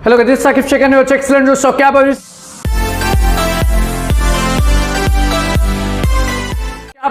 Hello, this is Sakif Sheikh and you're excellent news. So क्या आप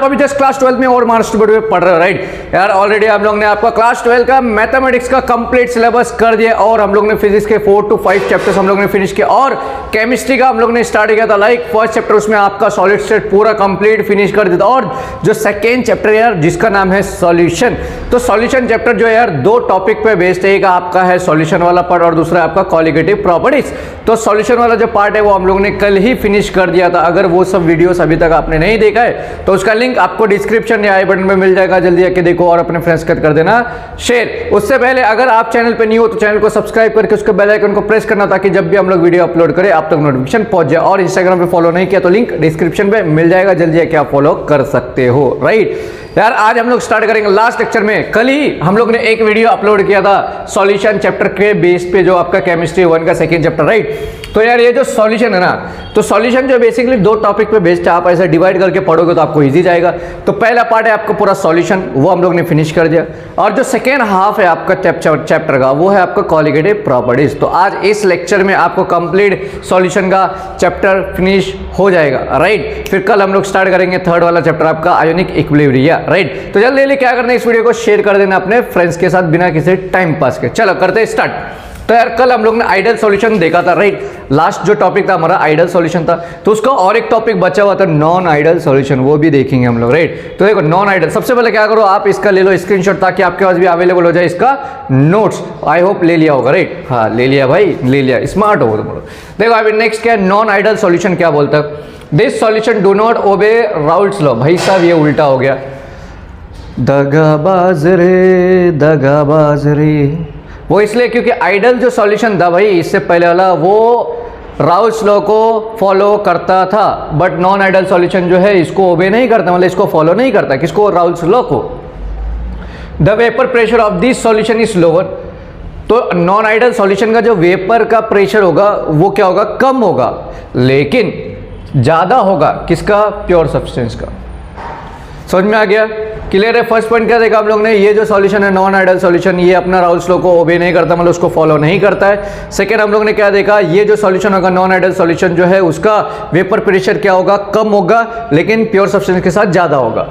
अभी just class 12 में और महाराष्ट्र बोर्ड में पढ़ रहे हो, राइट यार। ऑलरेडी हम लोग ने आपका क्लास 12 का मैथमेटिक्स का कंप्लीट सिलेबस कर दिया और हम लोग ने फिजिक्स के 4 to 5 चैप्टर्स हम लोग ने फिनिश किया और केमिस्ट्री का हम लोग ने स्टार्ट किया था। लाइक फर्स्ट चैप्टर उसमें आपका सॉलिड स्टेट पूरा कंप्लीट फिनिश कर दिया था और जो सेकेंड चैप्टर यार जिसका नाम है सॉल्यूशन, तो सॉल्यूशन चैप्टर जो है यार दो टॉपिक पे बेस्ड है। एक आपका है सॉल्यूशन वाला पार्ट और दूसरा आपका कॉलिगेटिव प्रॉपर्टीज। तो सॉल्यूशन वाला जो पार्ट है वो हम लोग ने कल ही फिनिश कर दिया था। अगर वो सब वीडियोस अभी तक आपने नहीं देखा है तो उसका लिंक आपको डिस्क्रिप्शन या आई बटन में मिल जाएगा, जल्दी आके देखो और अपने फ्रेंड्स के साथ कर देना शेयर। उससे पहले अगर आप चैनल पे न्यू हो तो चैनल को सब्सक्राइब करके उसके बेल आइकन को प्रेस करना ताकि जब भी हम लोग वीडियो अपलोड करें आप तक नोटिफिकेशन पहुंच जाए। और इंस्टाग्राम पे फॉलो नहीं किया तो लिंक डिस्क्रिप्शन पे मिल जाएगा, जल्दी आके आप फॉलो कर सकते हो, राइट यार। आज हम लोग स्टार्ट करेंगे लास्ट लेक्चर में। कल ही हम लोग ने एक वीडियो अपलोड किया था सॉल्यूशन चैप्टर के बेस पे, जो आपका केमिस्ट्री 1 का सेकंड चैप्टर, राइट। तो यार ये जो सॉल्यूशन है ना, तो सॉल्यूशन जो बेसिकली दो टॉपिक पे बेस्ड है, आप ऐसे डिवाइड करके पढ़ोगे तो आपको इजी जाएगा। तो पहला पार्ट है आपका पूरा सॉल्यूशन, वो हम लोग ने फिनिश कर दिया और जो सेकेंड हाफ है आपका चैप्टर का वो है आपका कॉलिगेटिव प्रॉपर्टीज। तो आज इस लेक्चर में आपको कंप्लीट सॉल्यूशन का चैप्टर फिनिश हो जाएगा, राइट। फिर कल हम लोग स्टार्ट करेंगे थर्ड वाला चैप्टर आपका आयोनिक इक्विलिब्रियम, राइट। तो जल्दी क्या करना है, इस वीडियो को शेयर कर देना अपने फ्रेंड्स के साथ बिना किसी टाइम पास के। चलो करते हैं स्टार्ट। तो यार कल हम लोग ने आइडियल सॉल्यूशन देखा था, राइट। लास्ट जो टॉपिक था हमारा आइडियल सॉल्यूशन था, तो उसका और एक टॉपिक बचा हुआ था नॉन आइडियल सॉल्यूशन, वो भी देखेंगे हम लोग, राइट। तो देखो नॉन आइडियल, सबसे पहले क्या करो आप इसका ले लो स्क्रीनशॉट ताकि आपके पास भी अवेलेबल हो जाए इसका नोट्स। आई होप ले लिया होगा, राइट। हाँ ले लिया भाई, ले लिया, स्मार्ट हो तुम लोग। देखो अभी नेक्स्ट क्या है, नॉन आइडियल सॉल्यूशन क्या बोलता है, this solution do not obey Raoult's law. भाई साहब ये उल्टा हो गया, दगाबाज रे। वो इसलिए क्योंकि आइडियल जो सॉल्यूशन था भाई इससे पहले वाला वो राउल्ट्स लॉ को फॉलो करता था, बट नॉन आइडियल सॉल्यूशन जो है इसको ओबे नहीं करता, मतलब इसको फॉलो नहीं करता। किसको? राउल्ट्स लॉ को। The vapour pressure of this solution is lower. तो नॉन आइडियल सॉल्यूशन का जो वेपर का प्रेशर होगा वो क्या होगा? कम होगा, लेकिन ज्यादा होगा किसका? प्योर सब्सटेंस का। समझ में आ गया? क्लियर है? फर्स्ट पॉइंट क्या देखा हम लोग ने, ये जो सॉल्यूशन है नॉन आइडियल सॉल्यूशन ये अपना राउल्ट्स लॉ को ओबे नहीं करता, मतलब उसको फॉलो नहीं करता है। सेकंड हम लोग ने क्या देखा, ये जो सॉल्यूशन होगा नॉन आइडियल सॉल्यूशन जो है उसका वेपर प्रेशर क्या होगा? कम होगा, लेकिन प्योर सब्सटेंस के साथ ज्यादा होगा।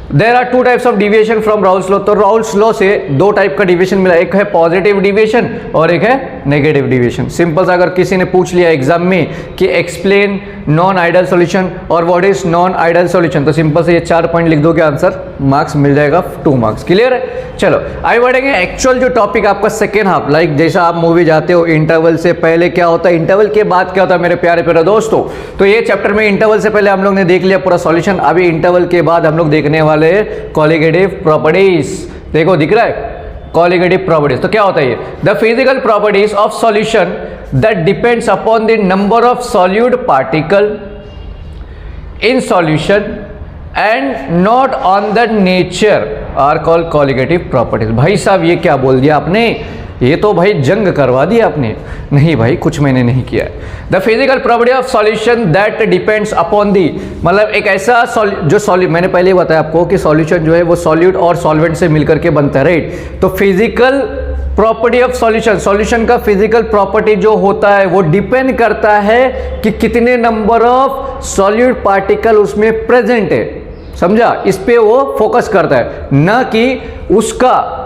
There are two types of deviation from Raoult's law. तो राउल्ट्स लॉ से दो टाइप का डिविएशन मिला, एक है पॉजिटिव डिविएशन और एक है नेगेटिव डिविएशन। सिंपल सा अगर किसी ने पूछ लिया एग्जाम में कि एक्सप्लेन नॉन आइडियल सॉल्यूशन और what is non ideal solution, तो सिंपल से ये 4 पॉइंट लिख दोगे, आंसर मार्क्स मिल जाएगा 2 मार्क्स। क्लियर है? चलो आगे बढ़ेंगे। एक्चुअल जो टॉपिक आपका सेकेंड हाफ, लाइक जैसा आप मूवी जाते हो इंटरवल से पहले क्या होता है, इंटरवल के बाद क्या होता है मेरे प्यारे प्यारे दोस्तों। तो ये चैप्टर में इंटरवल से पहले हम लोग ने देख लिया पूरा सॉल्यूशन, अभी इंटरवल के बाद हम लोग देखने वाले कॉलिगेटिव प्रॉपर्टीज। देखो दिख रहा है कॉलिगेटिव प्रॉपर्टीज। तो क्या होता है ये? The physical properties of solution that depends upon the number of solute particle in solution and not on the nature are called colligative properties. भाई साहब ये क्या बोल दिया आपने, ये तो भाई जंग करवा दिया आपने। नहीं भाई कुछ मैंने नहीं किया है। The physical property of solution that depends upon the, मतलब एक ऐसा जो मैंने पहले बताया आपको कि सॉल्यूशन जो है वो सॉल्यूट और सॉल्वेंट से मिलकर के बनता है, राइट। तो physical property of solution, solution का फिजिकल प्रॉपर्टी जो होता है वो डिपेंड करता है कि कितने नंबर ऑफ सॉल्यूट पार्टिकल उसमें प्रेजेंट है। समझा? इस पे वो फोकस करता है, ना कि उसका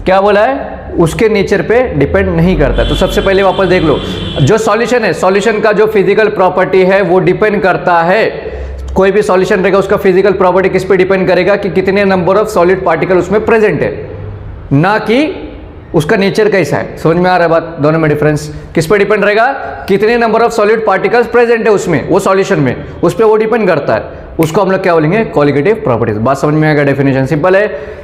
क्या बोला है उसके नेचर पे डिपेंड नहीं करता। तो सबसे पहले वापस देख लो, जो सॉल्यूशन है सॉल्यूशन का जो फिजिकल प्रॉपर्टी है वो डिपेंड करता है, कोई भी सॉल्यूशन रहेगा उसका फिजिकल प्रॉपर्टी किस पे डिपेंड करेगा कि कितने नंबर ऑफ सॉलिड पार्टिकल उसमें प्रेजेंट है, ना कि उसका नेचर कैसा है। समझ में आ रहा है बात? दोनों में डिफरेंस किस पे डिपेंड रहेगा? कितने number of solid particles present है उसमें, वो सॉल्यूशन में, उस पर वो डिपेंड करता है। उसको हम लोग क्या बोलेंगे? Colligative properties. बात समझ में आएगा? डेफिनेशन सिंपल है,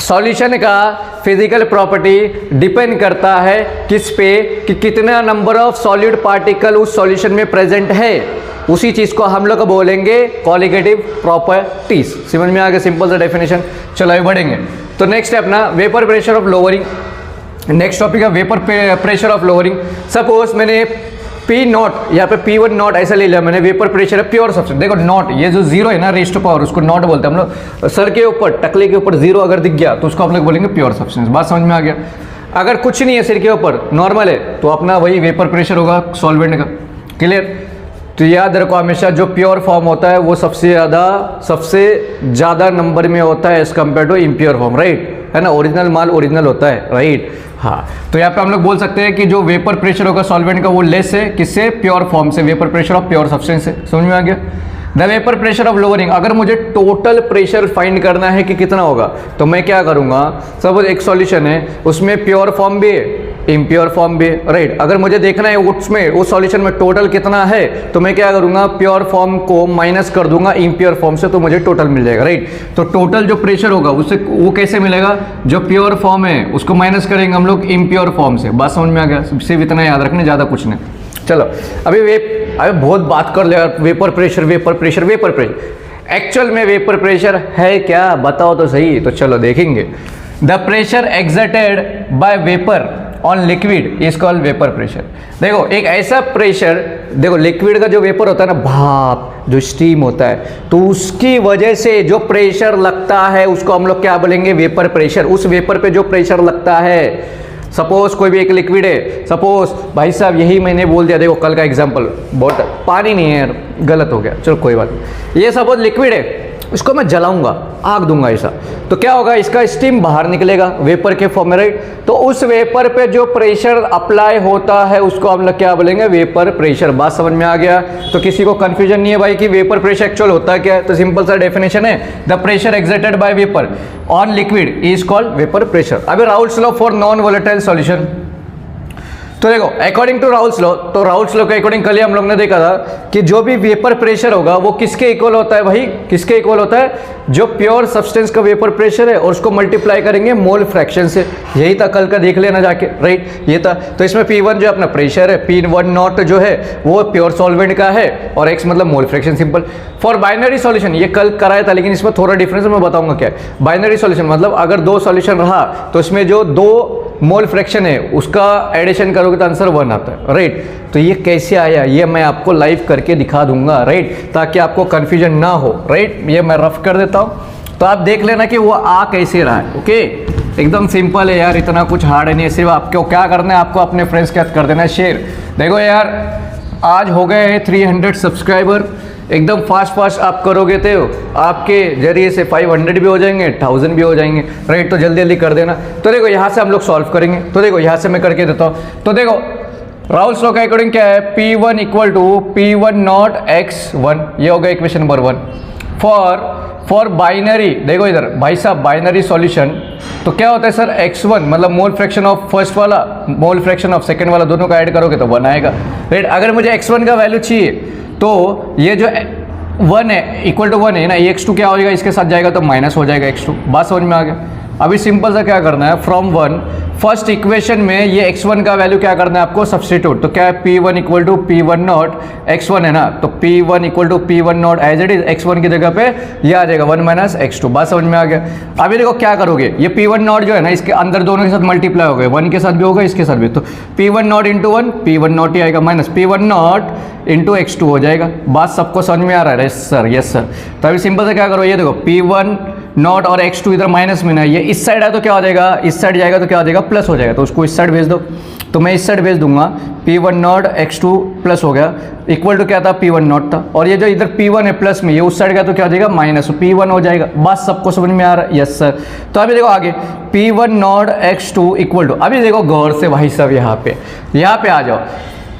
सॉल्यूशन का फिजिकल प्रॉपर्टी डिपेंड करता है किस पे कि कितना नंबर ऑफ सॉलिड पार्टिकल उस सॉल्यूशन में प्रेजेंट है, उसी चीज को हम लोग बोलेंगे कॉलिगेटिव प्रॉपर्टीज। समझ में आ गया? सिंपल सा डेफिनेशन। चलो आगे बढ़ेंगे। तो नेक्स्ट है अपना vapour pressure of lowering. Next topic है vapour pressure of lowering. Suppose मैंने P नॉट, यहाँ पे P1 नॉट ऐसा ले लिया मैंने, वेपर प्रेशर है प्योर सब्सटेंस। देखो नॉट, ये जो जीरो है ना रेज़ टू पावर, उसको नॉट बोलते हैं हम लोग। सर के ऊपर टकले के ऊपर जीरो अगर दिख गया तो उसको हम लोग बोलेंगे प्योर सब्सटेंस। बात समझ में आ गया? अगर कुछ नहीं है सिर के ऊपर, नॉर्मल है, तो अपना वही वेपर प्रेशर होगा सॉल्वेंट का। क्लियर? तो याद रखो हमेशा जो प्योर फॉर्म होता है वो सबसे ज़्यादा नंबर में होता है as compare to impure form, right? है ना, ओरिजिनल माल ओरिजिनल होता है, राइट? हाँ, तो यहाँ पे हम लोग बोल सकते हैं कि जो वेपर प्रेशर होगा सॉल्वेंट का वो लेस है किससे? प्योर फॉर्म से, vapour pressure of pure substance से। समझ में आ गया? The vapour pressure of lowering, अगर मुझे टोटल प्रेशर फाइंड करना है कि कितना होगा, तो मैं क्या करूंगा, सपोज एक सॉल्यूशन है उसमें प्योर फॉर्म भी है इम्प्योर फॉर्म भी है, राइट? अगर मुझे देखना है उसमें उस सॉल्यूशन में टोटल कितना है, तो मैं क्या करूंगा, प्योर फॉर्म को माइनस कर दूंगा इम्प्योर फॉर्म से, तो मुझे टोटल मिल जाएगा, राइट? तो टोटल जो प्रेशर होगा उससे वो कैसे मिलेगा, जो प्योर फॉर्म है उसको माइनस करेंगे हम लोग इम्प्योर फॉर्म से। बात समझ में आ गया? सिर्फ इतना याद रखने, ज़्यादा कुछ नहीं। चलो अभी बहुत बात कर लिया, vapour pressure vapour pressure vapour pressure. Actual में वेपर प्रेशर है क्या, बताओ तो सही। तो चलो देखेंगे। The pressure exerted by vapour on liquid is called vapour pressure. देखो एक ऐसा प्रेशर, देखो लिक्विड का जो वेपर होता है ना, भाप जो स्टीम होता है, तो उसकी वजह से जो प्रेशर लगता है उसको हम लोग क्या बोलेंगे, वेपर प्रेशर। उस वेपर पे जो प्रेशर लगता है, सपोज कोई भी एक लिक्विड है, सपोज भाई साहब यही मैंने बोल दिया, देखो कल का एग्जांपल, बहुत पानी नहीं है यार, गलत हो गया, चलो कोई बात नहीं। ये सपोज लिक्विड है, इसको मैं जलाऊंगा, आग दूंगा ऐसा, तो क्या होगा, इसका स्टीम बाहर निकलेगा वेपर के फॉर्म में, राइट? तो उस वेपर पे जो प्रेशर अप्लाई होता है उसको हम लोग क्या बोलेंगे, वेपर प्रेशर। बात समझ में आ गया? तो किसी को कंफ्यूजन नहीं है भाई कि वेपर प्रेशर एक्चुअल होता है क्या है? तो सिंपल सा डेफिनेशन है, the pressure exerted by vapour on liquid is called vapour pressure. अभी Raoult's law for non volatile solution, तो देखो अकॉर्डिंग टू राउल्स लॉ, तो राउल्स लॉ के अकॉर्डिंग कल ही हम लोग ने देखा था कि जो भी वेपर प्रेशर होगा वो किसके इक्वल होता है भाई, किसके इक्वल होता है, जो प्योर सब्सटेंस का वेपर प्रेशर है और उसको मल्टीप्लाई करेंगे मोल फ्रैक्शन से। यही था कल का, देख लेना जाके, राइट? ये था। तो इसमें P1 जो अपना प्रेशर है, P1 नॉट जो है वो प्योर सॉल्वेंट का है, और X मतलब mole fraction, simple. For binary solution, ये कल कराया था लेकिन इसमें थोड़ा डिफरेंस मैं बताऊंगा क्या है। बाइनरी सॉल्यूशन मतलब अगर दो सॉल्यूशन रहा तो इसमें जो दो मोल फ्रैक्शन है उसका एडिशन करोगे तो आंसर 1 आता है, राइट? तो ये कैसे आया ये मैं आपको लाइव करके दिखा दूंगा, राइट? ताकि आपको कंफ्यूजन ना हो, राइट? ये मैं रफ कर देता हूँ, तो आप देख लेना कि वो आ कैसे रहा है। ओके, एकदम सिंपल है यार, इतना कुछ हार्ड नहीं है। सिर्फ आपको क्या करना है, आपको अपने फ्रेंड्स के साथ कर देना है शेयर। देखो यार, आज हो गए 300 सब्सक्राइबर, एकदम फास्ट आप करोगे तो आपके जरिए से 500 भी हो जाएंगे, 1000 भी हो जाएंगे, राइट? तो जल्दी जल्दी कर देना। तो देखो यहाँ से हम लोग सॉल्व करेंगे, तो देखो यहाँ से मैं करके देता हूँ। तो देखो राउल्स लॉ के अकॉर्डिंग क्या है, P1 equal to P1 not X1, ये हो गया इक्वेशन नंबर 1। फॉर बाइनरी, देखो इधर भाई साहब बाइनरी सॉल्यूशन, तो क्या होता है सर, X1 मतलब मोल फ्रैक्शन ऑफ फर्स्ट वाला, मोल फ्रैक्शन ऑफ सेकंड वाला, दोनों का ऐड करोगे तो 1 आएगा, राइट? अगर मुझे X1 का वैल्यू चाहिए तो ये जो 1 है इक्वल टू 1 है ना, ये X2 क्या हो जाएगा, इसके साथ जाएगा तो माइनस हो जाएगा X2। बात समझ में आ गया? अभी सिंपल सा क्या करना है, फ्रॉम 1 फर्स्ट इक्वेशन में ये X1 का वैल्यू क्या करना है आपको, सब्स्टिट्यूट। तो क्या है, P1 equal to P1 not X1 है ना, तो P1 equal to P1 not as it is, X1 की जगह पे ये आ जाएगा 1 माइनस X2। बात समझ में आ गया? अभी देखो क्या करोगे, ये P1 नॉट जो है ना, इसके अंदर दोनों के साथ मल्टीप्लाई हो गए, 1 के साथ भी होगा इसके साथ भी, तो P1 not into 1 P1 not ही आएगा, minus P1 not into X2 हो जाएगा। बात सबको समझ में आ रहा है? Yes sir, yes sir. तो अभी सिंपल से क्या करो, ये देखो P1 नॉट और X2 इधर माइनस में ना, ये इस साइड है तो क्या हो जाएगा, इस साइड जाएगा तो क्या हो जाएगा, प्लस हो जाएगा, तो उसको इस साइड भेज दो। तो मैं इस साइड भेज दूंगा, P1 नॉट X2 प्लस हो गया, इक्वल टू क्या था, P1 नॉट था, और ये जो इधर P1 है प्लस में, ये उस साइड का तो क्या हो जाएगा, माइनस, तो P1 हो जाएगा। बात सबको समझ में आ रहा है? Yes sir. तो अभी देखो आगे P1 not X2 equal to, अभी देखो गौर से भाई साहब यहाँ पे आ जाओ,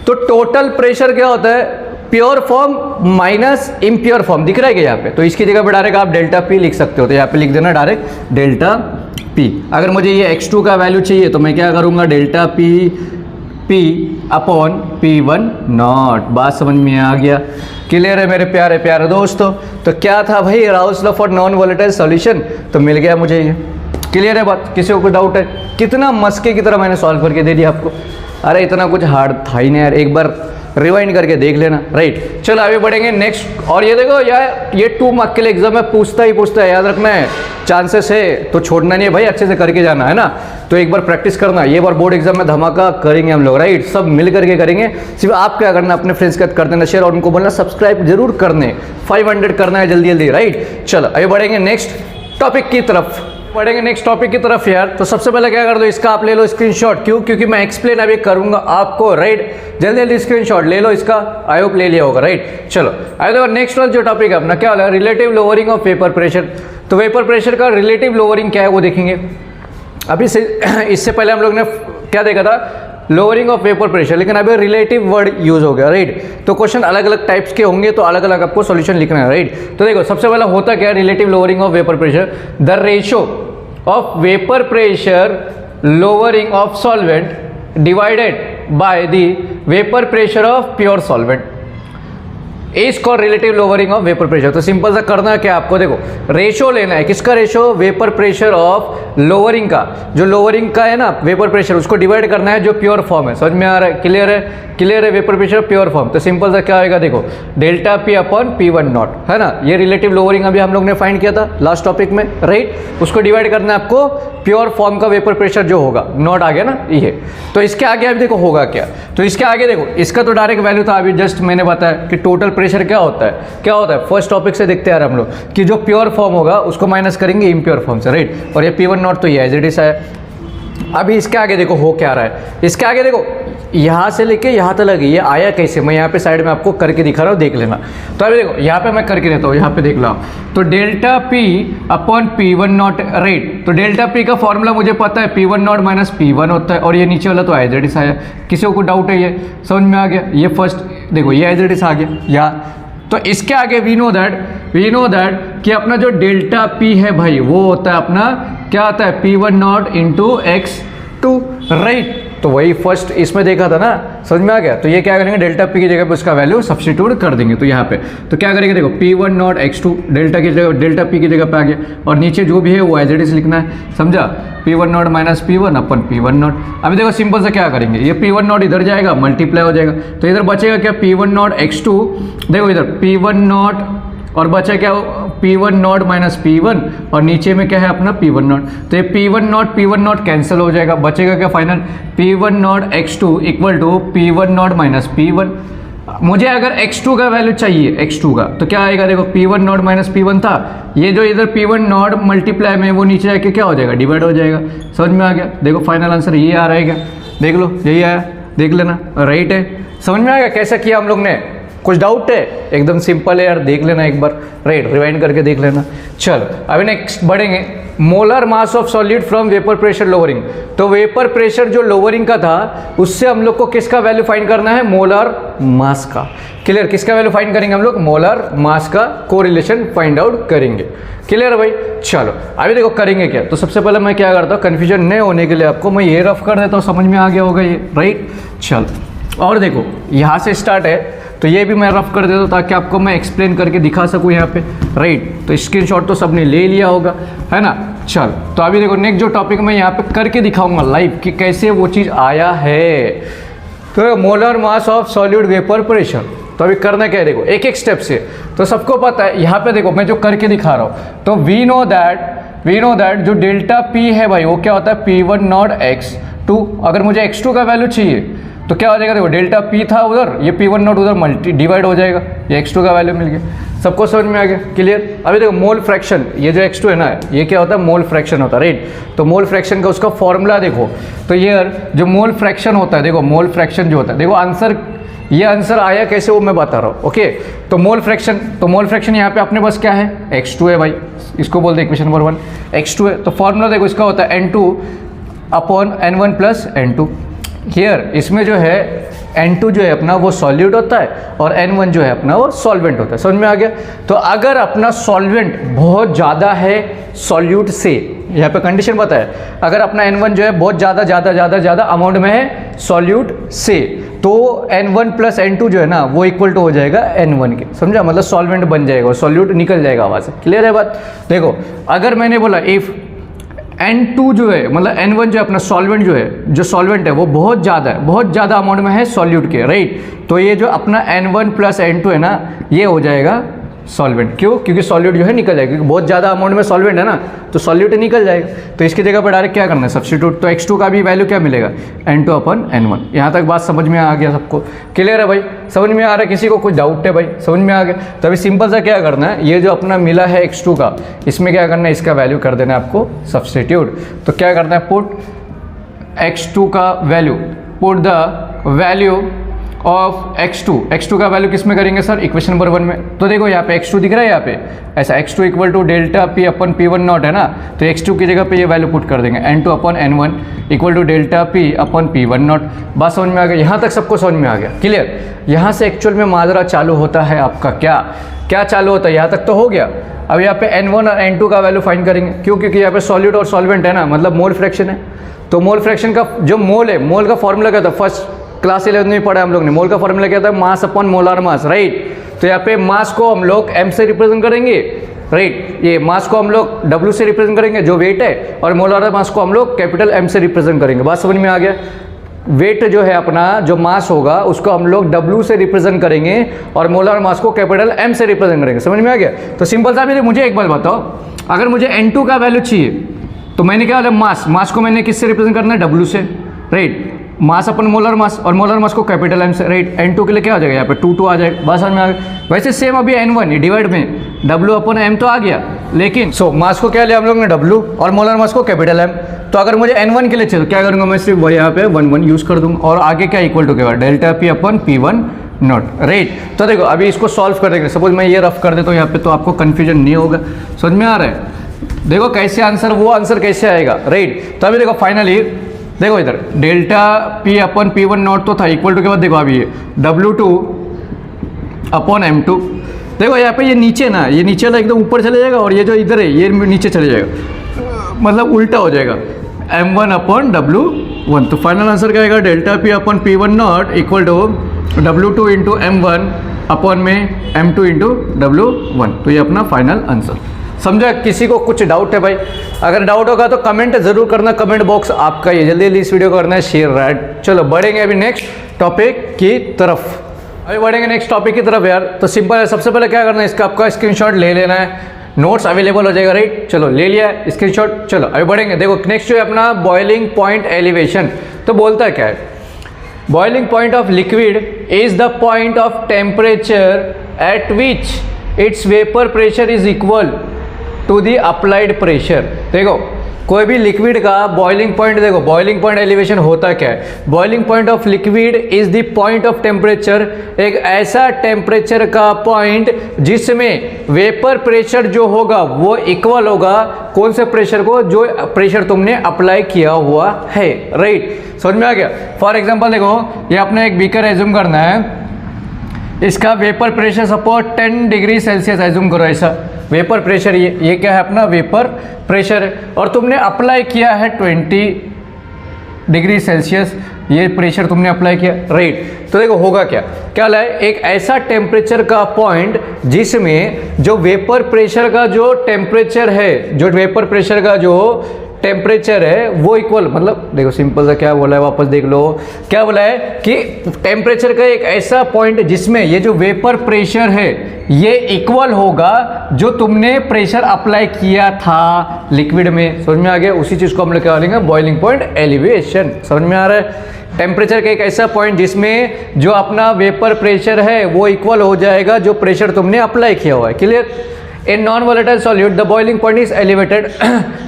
तो टोटल प्रेशर क्या होता है, pure form minus impure form, दिख रहा है क्या यहाँ पे? तो इसकी जगह पे डायरेक्ट आप डेल्टा P लिख सकते हो, तो यहाँ पे लिख देना डायरेक्ट डेल्टा P। अगर मुझे ये X2 का वैल्यू चाहिए तो मैं क्या करूँगा, delta P upon P1 not. बात समझ में आ गया? क्लियर है मेरे प्यारे प्यारे दोस्तों? तो क्या था भाई, Raoul's law for non volatile solution, तो मिल गया मुझे ये। क्लियर है बात? किसी को कोई डाउट है? कितना मस्के की तरह मैंने सॉल्व करके दे दिया आपको। अरे इतना कुछ हार्ड था ही नहीं यार, एक बार रिवाइंड करके देख लेना, राइट? चलो आगे बढ़ेंगे नेक्स्ट। और ये देखो यार, ये 2 मार्क के लिए एग्जाम में पूछता है, याद रखना है, चांसेस है तो छोड़ना नहीं है भाई, अच्छे से करके जाना है ना। तो एक बार प्रैक्टिस करना, ये बार बोर्ड एग्जाम में धमाका करेंगे हम लोग, राइट? सब मिल करके करेंगे। सिर्फ आप क्या करना, अपने फ्रेंड्स के साथ कर देना शेयर, और उनको बोलना सब्सक्राइब जरूर करने, 500 करना है जल्दी जल्दी, राइट? चलो आगे बढ़ेंगे नेक्स्ट टॉपिक की तरफ। पढ़ेंगे नेक्स्ट टॉपिक की तरफ यार। तो सबसे पहले क्या कर दो, इसका आप ले लो स्क्रीनशॉट। क्यों? क्योंकि मैं एक्सप्लेन अभी करूंगा आपको, राइट। जल्दी जल्दी स्क्रीनशॉट ले लो इसका, आई होप ले लिया होगा, राइट। चलो अब देखो नेक्स्ट वाला जो टॉपिक है अपना क्या वाला, relative lowering of vapour pressure. तो वेपर प्रेशर का रिलेटिव लोअरिंग क्या है वो देखेंगे। अभी इससे पहले हम लोग ने क्या देखा था, लोअरिंग ऑफ वेपर प्रेशर, लेकिन अभी रिलेटिव वर्ड यूज हो गया, राइट। तो क्वेश्चन अलग अलग टाइप्स के होंगे, तो अलग अलग आपको सॉल्यूशन लिखना है, राइट। तो देखो सबसे पहला होता क्या है relative lowering of vapour pressure, the ratio of vapour pressure lowering of solvent divided by the vapour pressure of pure solvent is called relative lowering of vapour pressure. तो सिंपल सा करना है क्या आपको, देखो रेशो लेना है, किसका ratio, vapour pressure of lowering का, जो लोअरिंग का है ना वेपर प्रेशर, उसको डिवाइड करना है जो प्योर फॉर्म है। समझ में आ रहा है, क्लियर है, क्लियर है, वेपर प्रेशर प्योर फॉर्म। तो सिंपल सा क्या होगा, देखो delta P upon P1 not, है ना। ये रिलेटिव लोअरिंग अभी हम लोग ने फाइंड किया था लास्ट टॉपिक में, राइट। उसको डिवाइड करना है आपको प्योर फॉर्म का वेपर प्रेशर जो होगा, नॉट आ गया ना ये। तो इसके आगे अभी देखो होगा क्या, तो इसके आगे देखो इसका तो डायरेक्ट वैल्यू था, अभी जस्ट मैंने बताया कि टोटल प्रेशर क्या होता है, क्या होता है। फर्स्ट टॉपिक से देखते हैं हम लोग कि जो प्योर फॉर्म होगा उसको माइनस करेंगे इम्प्योर फॉर्म से, राइट। और ये P1 नॉट तो ये एज इट इज है। अभी इसके आगे देखो हो क्या रहा है, इसके आगे देखो यहाँ से लेके यहाँ तक लगी, ये आया कैसे, मैं यहाँ पे साइड में आपको करके दिखा रहा हूँ, देख लेना। तो अभी देखो यहाँ पे मैं करके देता हूँ, यहाँ पे देख लो। तो delta P upon P1 not, right. तो डेल्टा पी का फॉर्मूला मुझे पता है, P1 नॉट माइनस P1 होता है, और ये नीचे वाला तो एज इट इज आया। किसी को डाउट है, ये समझ में आ गया। ये फर्स्ट देखो ये एज इट इज आ गया यहाँ। तो इसके आगे वी नो दैट कि अपना जो डेल्टा पी है भाई वो होता है अपना क्या आता है, P1 not into x2, right. तो वही फर्स्ट इसमें देखा था ना, समझ में आ गया। तो ये क्या करेंगे, डेल्टा पी की जगह पे उसका वैल्यू सब्स्टिट्यूट कर देंगे। तो यहाँ पे तो क्या करेंगे, देखो P1 नॉट x2 डेल्टा की जगह, डेल्टा पी की जगह पे आ गया, और नीचे जो भी है वो एज इट इज लिखना है, समझा। P1 not minus P1 upon P1 not. अभी देखो सिंपल से क्या करेंगे, ये P1 नॉट इधर जाएगा, मल्टीप्लाई हो जाएगा, तो इधर बचेगा क्या, P1 नॉट x2, देखो इधर P1 नॉट, और बचा क्या P1 नॉट माइनस P1, और नीचे में क्या है अपना P1 नॉट। तो ये P1 नॉट कैंसिल हो जाएगा, बचेगा क्या final, P1 not x2 equal to P1 not minus P1। मुझे अगर x2 का वैल्यू चाहिए, x2 का, तो क्या आएगा, देखो P1 नॉट माइनस P1 था, ये जो इधर P1 नॉट मल्टीप्लाई में वो नीचे जाके क्या हो जाएगा, डिवाइड हो जाएगा। समझ में आ गया, देखो फाइनल आंसर ये आ रहा है क्या, देख लो यही आया, देख लेना, राइट है। समझ में आ गया कैसा किया हम लोग ने, कुछ डाउट है, एकदम सिंपल है यार, देख लेना एक बार, राइट, रिवाइंड करके देख लेना। चलो अभी नेक्स्ट बढ़ेंगे, molar mass of solid from vapour pressure lowering. तो वेपर प्रेशर जो लोअरिंग का था उससे हम लोग को किसका वैल्यू फाइंड करना है, मोलर मास का। क्लियर, किसका वैल्यू फाइंड करेंगे हम लोग, मोलर मास का कोरिलेशन फाइंड आउट करेंगे। क्लियर है भाई। चलो अभी देखो करेंगे क्या। तो सबसे पहले मैं क्या करता हूँ, कन्फ्यूजन नहीं होने के लिए आपको मैं ये रफ कर देता हूँ, समझ में आ गया होगा ये, राइट। चलो और देखो यहाँ से स्टार्ट है, तो ये भी मैं रफ कर देता हूँ ताकि आपको मैं एक्सप्लेन करके दिखा सकूँ यहाँ पे, राइट। तो स्क्रीनशॉट तो सबने ले लिया होगा, है ना। चल तो अभी देखो नेक्स्ट जो टॉपिक मैं यहाँ पे करके दिखाऊंगा लाइव कि कैसे वो चीज़ आया है। तो molar mass of solid vapour pressure, तो अभी करना क्या है, देखो एक एक स्टेप से। तो सबको पता है, यहाँ पे देखो मैं जो करके दिखा रहा हूँ, तो वी नो दैट जो डेल्टा पी है भाई वो क्या होता है, P1 नॉट x2। अगर मुझे x2 का वैल्यू चाहिए तो क्या हो जाएगा, देखो डेल्टा पी था उधर, ये P1 नॉट उधर मल्टी डिवाइड हो जाएगा, ये x2 का वैल्यू मिल गया। सबको समझ में आ गया, क्लियर। अभी देखो मोल फ्रैक्शन, ये जो x2 है ना, ये क्या होता है, मोल फ्रैक्शन होता है, राइट। तो मोल फ्रैक्शन का उसका फॉर्मूला देखो, तो ये जो मोल फ्रैक्शन होता है, देखो मोल फ्रैक्शन जो होता है, देखो आंसर, ये आंसर आया कैसे वो मैं बता रहा हूँ, ओके। तो मोल फ्रैक्शन यहाँ पे अपने पास क्या है, x2 है भाई, इसको बोलते हैं इक्वेशन नंबर 1, x2 है। तो फॉर्मूला देखो इसका होता है N2 upon N1 plus N2। Here इसमें जो है N2 जो है अपना वो सॉल्यूट होता है, और N1 जो है अपना वो सॉल्वेंट होता है। समझ में आ गया। तो अगर अपना सॉल्वेंट बहुत ज़्यादा है सॉल्यूट से, यहाँ पे कंडीशन बताया, अगर अपना N1 जो है बहुत ज़्यादा अमाउंट में है सॉल्यूट से, तो N1 प्लस N2 जो है ना वो इक्वल टू हो जाएगा N1 के, समझा, मतलब सॉल्वेंट बन जाएगा, सॉल्यूट निकल जाएगा वहाँ से। क्लियर है बात। देखो अगर मैंने बोला इफ़ N2 जो है मतलब N1 जो है अपना सॉल्वेंट जो है, जो सॉल्वेंट है वो बहुत ज़्यादा अमाउंट में है सॉल्यूट के, राइट। तो ये जो अपना N1 प्लस N2 है ना, ये हो जाएगा सॉल्वेंट। क्यों? क्योंकि सॉल्यूट जो है निकल जाएगा, क्योंकि बहुत ज़्यादा अमाउंट में सॉल्वेंट है ना, तो सॉल्यूट निकल जाएगा। तो इसकी जगह पर डायरेक्ट क्या करना है, सब्स्टिट्यूट। तो x2 का भी वैल्यू क्या मिलेगा, N2/N1। यहाँ तक बात समझ में आ गया सबको? क्लियर है भाई? समझ में आ रहा है? किसी को कुछ डाउट है भाई? समझ में आ गया? तो अभी सिंपल सा क्या करना है, ये जो अपना मिला है x2 का, इसमें क्या करना है, इसका वैल्यू कर देना है आपको सब्स्टिट्यूट। तो क्या करना है, पुट x2 का value, put the value of x2 का वैल्यू किस में करेंगे सर, इक्वेशन नंबर 1 में। तो देखो यहाँ पे x2 दिख रहा है, यहाँ पे ऐसा x2 equal to delta p upon p1 not है ना, तो x2 की जगह पे ये वैल्यू पुट कर देंगे, N2/N1 equal to delta p upon p1 not. बात समझ में आ गया? यहाँ तक सबको समझ में आ गया? क्लियर? यहाँ से एक्चुअल में माजरा चालू होता है आपका, क्या चालू होता है, यहाँ तक तो हो गया। अब यहाँ पे N1 और N2 का वैल्यू फाइंड करेंगे। क्यों? क्योंकि यहाँ पे सॉलिड और सॉल्वेंट है ना, मतलब मोल फ्रैक्शन है। तो मोल फ्रैक्शन का जो मोल है, मोल का फॉर्मूला क्या था, फर्स्ट क्लास 11 में पढ़ा हम लोग ने। मोल का फॉर्मूला क्या था, mass upon molar mass, right. तो यहाँ पे मास को हम लोग m से रिप्रेजेंट करेंगे, राइट। ये मास को हम लोग w से रिप्रेजेंट करेंगे जो वेट है, और मोलार मास को हम लोग कैपिटल M से रिप्रेजेंट करेंगे। बात समझ में आ गया? वेट जो है अपना, जो मास होगा उसको हम लोग w से रिप्रेजेंट करेंगे, और मोलार मास को कैपिटल M से रिप्रेजेंट करेंगे। समझ में आ गया? तो सिंपल सा मुझे एक बात बताओ, अगर मुझे N2 का वैल्यू चाहिए तो मैंने क्या बोला, मास को मैंने किससे रिप्रेजेंट करना है, w से, राइट। मास अपन मोलर मास, और मोलर मास को कैपिटल M से, राइट। N2 के लिए क्या हो जाएगा, यहाँ पे 2 आ जाएगा। बात समझ में आ गया? वैसे सेम अभी N1 डिवाइड में W/M तो आ गया, लेकिन मास को क्या लिया हम लोग ने, W, और मोलर मास को कैपिटल M। तो अगर मुझे N1 के लिए चाहिए तो क्या करूँगा, मैं सिर्फ वही यहाँ पे 1 यूज़ कर दूँगा, और आगे क्या इक्वल टू क्या, डेल्टा p/P1 नॉट, राइट। तो देखो अभी इसको सॉल्व कर देंगे। सपोज मैं ये रफ कर देता हूँ यहाँ पे, तो आपको कन्फ्यूजन नहीं होगा। समझ में आ रहा है? देखो कैसे आंसर, वो आंसर कैसे आएगा, राइट। तो अभी देखो फाइनली देखो इधर डेल्टा p/P1 नॉट तो था, इक्वल टू के बाद देखो अभी ये W2/M2। देखो यहाँ पे ये नीचे ना, ये नीचे वाला एकदम ऊपर चले जाएगा, और ये जो इधर है ये नीचे चले जाएगा, मतलब उल्टा हो जाएगा, M1/W1। तो फाइनल आंसर क्या आएगा, delta p/P1 not equal to W2 into M1/M2 into W1। तो ये अपना फाइनल आंसर। समझा? किसी को कुछ डाउट है भाई? अगर डाउट होगा तो कमेंट जरूर करना, कमेंट बॉक्स आपका ये। जल्दी जल्दी इस वीडियो को करना है शेयर, राइट। चलो बढ़ेंगे अभी नेक्स्ट टॉपिक की तरफ। अभी बढ़ेंगे नेक्स्ट टॉपिक की तरफ यार। तो सिंपल है, सबसे पहले क्या करना है, इसका आपका स्क्रीनशॉट ले लेना है, नोट्स अवेलेबल हो जाएगा, राइट। चलो ले लिया है स्क्रीनशॉट। चलो अभी बढ़ेंगे। देखो नेक्स्ट जो है अपना बॉइलिंग पॉइंट एलिवेशन। तो बोलता है क्या है, boiling point of liquid is the point of temperature at which its vapour pressure is equal to the applied pressure. देखो कोई भी लिक्विड का बॉइलिंग पॉइंट, देखो बॉइलिंग पॉइंट एलिवेशन होता क्या है, boiling point of liquid is the point of temperature, एक ऐसा टेम्परेचर का पॉइंट जिसमें वेपर प्रेशर जो होगा वो इक्वल होगा कौन से प्रेशर को, जो प्रेशर तुमने अप्लाई किया हुआ है, राइट। समझ में आ गया? फॉर एग्जाम्पल देखो ये अपने एक बीकर एज्यूम करना है, इसका vapour pressure suppose 10 degree Celsius assume करो, ऐसा वेपर प्रेशर, ये क्या है अपना वेपर प्रेशर है, और तुमने अप्लाई किया है 20 डिग्री सेल्सियस, ये प्रेशर तुमने अप्लाई किया, राइट। तो देखो होगा क्या है, एक ऐसा टेम्परेचर का पॉइंट जिसमें जो वेपर प्रेशर का जो टेम्परेचर है, जो वेपर प्रेशर का जो टेम्परेचर है वो इक्वल, मतलब देखो सिंपल सा क्या बोला है, वापस देख लो क्या बोला है कि टेम्परेचर का एक ऐसा पॉइंट जिसमें ये जो वेपर प्रेशर है ये इक्वल होगा जो तुमने प्रेशर अप्लाई किया था लिक्विड में। समझ में आ गया? उसी चीज को हम लोग क्या बोलेंगे, बॉइलिंग पॉइंट एलिवेशन। समझ में आ रहा है? टेम्परेचर का एक ऐसा पॉइंट जिसमें जो अपना वेपर प्रेशर है वो इक्वल हो जाएगा जो प्रेशर तुमने अप्लाई किया हुआ है। Clear? In non-volatile solute, the boiling point is elevated.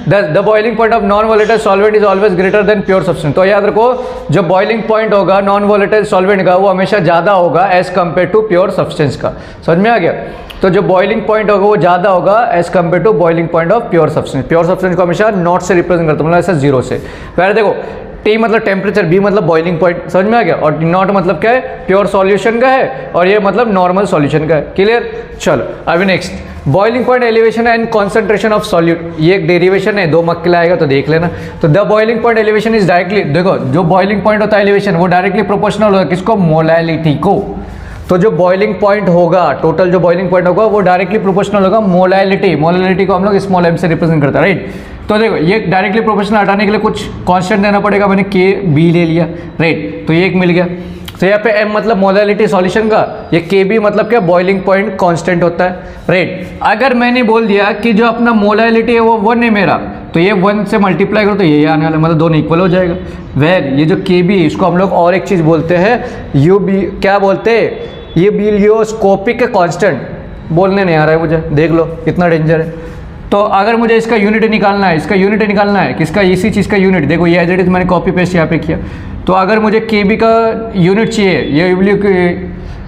The boiling point of non-volatile solvent is always greater than pure substance. तो याद रखो जो boiling point होगा non-volatile solvent का वो हमेशा ज़्यादा होगा as compared to pure substance का। समझ में आ गया? तो जो boiling point होगा वो ज़्यादा होगा as compared to boiling point of pure substance। pure substance को हमेशा नॉट से रिप्रेजेंट करता हूँ, मतलब ऐसा 0 से। पहले देखो T मतलब टेम्परेचर, B मतलब बॉइलिंग पॉइंट, समझ में आ गया? और नॉट मतलब क्या है, प्योर सॉल्यूशन का है, और ये मतलब नॉर्मल सॉल्यूशन का है। क्लियर? चलो अभी next, boiling point elevation and concentration of solute, ये एक डेरिवेशन है, 2 मार्क के लिए आएगा तो देख लेना। तो the boiling point elevation is directly, देखो जो बॉइलिंग पॉइंट होता है एलिवेशन वो डायरेक्टली प्रोपोर्शनल होगा किसको, मोलैलिटी को। तो जो बॉइलिंग पॉइंट होगा, टोटल जो बॉइलिंग पॉइंट होगा वो डायरेक्टली प्रोपोर्शनल होगा मोलैलिटी। मोलैलिटी को हम लोग स्मॉल m से रिप्रेजेंट करते हैं, राइट। तो देखो ये डायरेक्टली प्रोपोर्शनल हटाने के लिए कुछ कांस्टेंट देना पड़ेगा, मैंने के बी ले लिया, राइट। तो ये एक मिल गया। तो यहाँ पे m मतलब मोलैलिटी सॉल्यूशन का, ये kb मतलब क्या, बॉइलिंग पॉइंट कांस्टेंट होता है, राइट। अगर मैंने बोल दिया कि जो अपना मोलैलिटी है वो 1 है मेरा, तो ये 1 से मल्टीप्लाई करो तो ये आने वाला, मतलब दोनों इक्वल हो जाएगा। वेर ये जो kb है इसको हम लोग और एक चीज़ बोलते हैं, क्या बोलते हैं, ये बिलियोस्कोपिक कांस्टेंट, बोलने नहीं आ रहा है मुझे, देख लो कितना डेंजर है। तो अगर मुझे इसका यूनिट निकालना है, इसका यूनिट निकालना है, किसका, इसी चीज़ का यूनिट, देखो ये एज इट इज मैंने कॉपी पेस्ट यहाँ पे किया। तो अगर मुझे केबी का यूनिट चाहिए, ये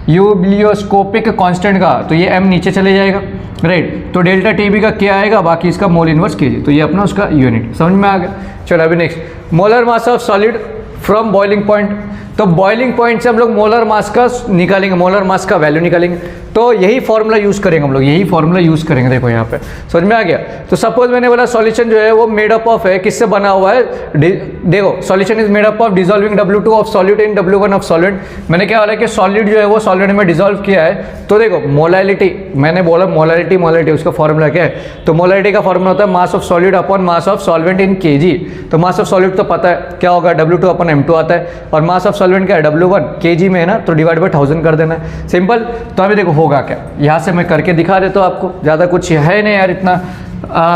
यूबिलियोस्कोपिक कांस्टेंट का, तो ये m नीचे चले जाएगा, राइट। तो डेल्टा टीबी का क्या आएगा, बाकी इसका मोल इनवर्स केजी, तो ये अपना उसका यूनिट समझ में आ गया। चलो अभी next, molar mass of solid from boiling point. तो बॉइलिंग पॉइंट से हम लोग मोलर मास का निकालेंगे, मोलर मास का वैल्यू निकालेंगे, तो यही फॉर्मूला यूज़ करेंगे हम लोग, यही फॉर्मूला यूज़ करेंगे। देखो यहाँ पे समझ में आ गया। तो सपोज मैंने बोला सॉल्यूशन जो है वो मेड अप ऑफ है, किससे बना हुआ है, देखो solution is made up of dissolving W2 of solid in W1 of solid. मैंने क्या बोला कि सॉलिड जो है वो सॉलिड में डिसॉल्व किया है, तो देखो मोलैलिटी, मैंने बोला मोलैलिटी उसका फॉर्मूला क्या है, तो मोलैलिटी का फॉर्मूला होता है mass of solid upon mass of solvent in KG. तो मास ऑफ सॉलिड तो पता है क्या होगा, W2 अपॉन M2 आता है, और मास ऑफ सॉल्वेंट क्या है, W1 केजी में है ना, तो डिवाइड बाय 1000 कर देना है, सिंपल। तो अभी देखो होगा क्या, यहाँ से मैं करके दिखा देता हूँ आपको, ज़्यादा कुछ है नहीं यार इतना,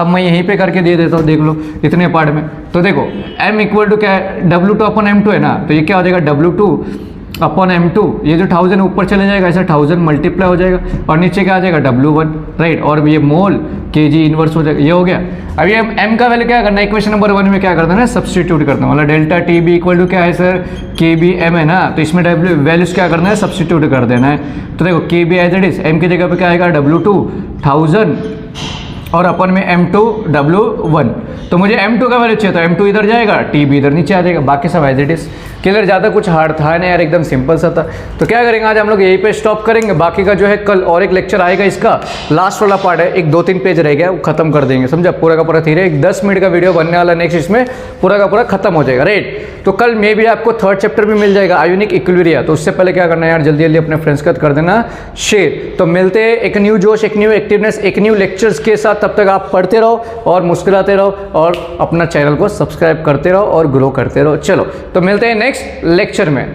मैं यहीं पे करके दे देता हूँ, देख लो इतने पार्ट में। तो देखो m इक्वल टू क्या है, W2 अपॉन M2 है ना, तो ये क्या हो जाएगा W2 अपॉन M2, ये जो 1000 ऊपर चले जाएगा, ऐसा 1000 मल्टीप्लाई हो जाएगा, और नीचे क्या आ जाएगा W1, राइट, और ये मोल केजी इनवर्स हो जाएगा, ये हो गया। अभी हम m का वैल्यू क्या करना है, इक्वेशन नंबर 1 में क्या करना है, सब्सटीट्यूट करना है, मतलब delta T B equal to क्या है सर, के बी एम है ना, तो इसमें वैल्यूज क्या करना है, सब्सटीट्यूट कर देना है। तो देखो K B as it is, m की जगह पे क्या आएगा W2 1000 और अपन में M2 W1, तो मुझे M2 का वैल्यू चाहिए, तो M2 इधर जाएगा, TB इधर नीचे आ जाएगा, बाकी सब एज इट इज क्लियर। ज़्यादा कुछ हार्ड था नहीं यार, एकदम सिंपल सा था। तो क्या करेंगे आज हम लोग यहीं पे स्टॉप करेंगे, बाकी का जो है कल और एक लेक्चर आएगा, इसका लास्ट वाला पार्ट है, एक 2-3 पेज रह गया, वो खत्म कर देंगे, समझा, पूरा का पूरा धीरे, एक 10 मिनट का वीडियो बनने वाला नेक्स्ट, इसमें पूरा का पूरा खत्म हो जाएगा, राइट। तो कल मे भी आपको 3rd चैप्टर भी मिल जाएगा, आयोनिक इक्विलिब्रियम। तो उससे पहले क्या करना है यार, जल्दी जल्दी अपने फ्रेंड्स का कर देना शेयर। तो मिलते हैं एक न्यू जोश, एक न्यू एक्टिवनेस, एक न्यू लेक्चर्स के साथ, तब तक आप पढ़ते रहो और मुस्कुराते रहो और अपना चैनल को सब्सक्राइब करते रहो और ग्रो करते रहो। चलो तो मिलते हैं नेक्स्ट लेक्चर में।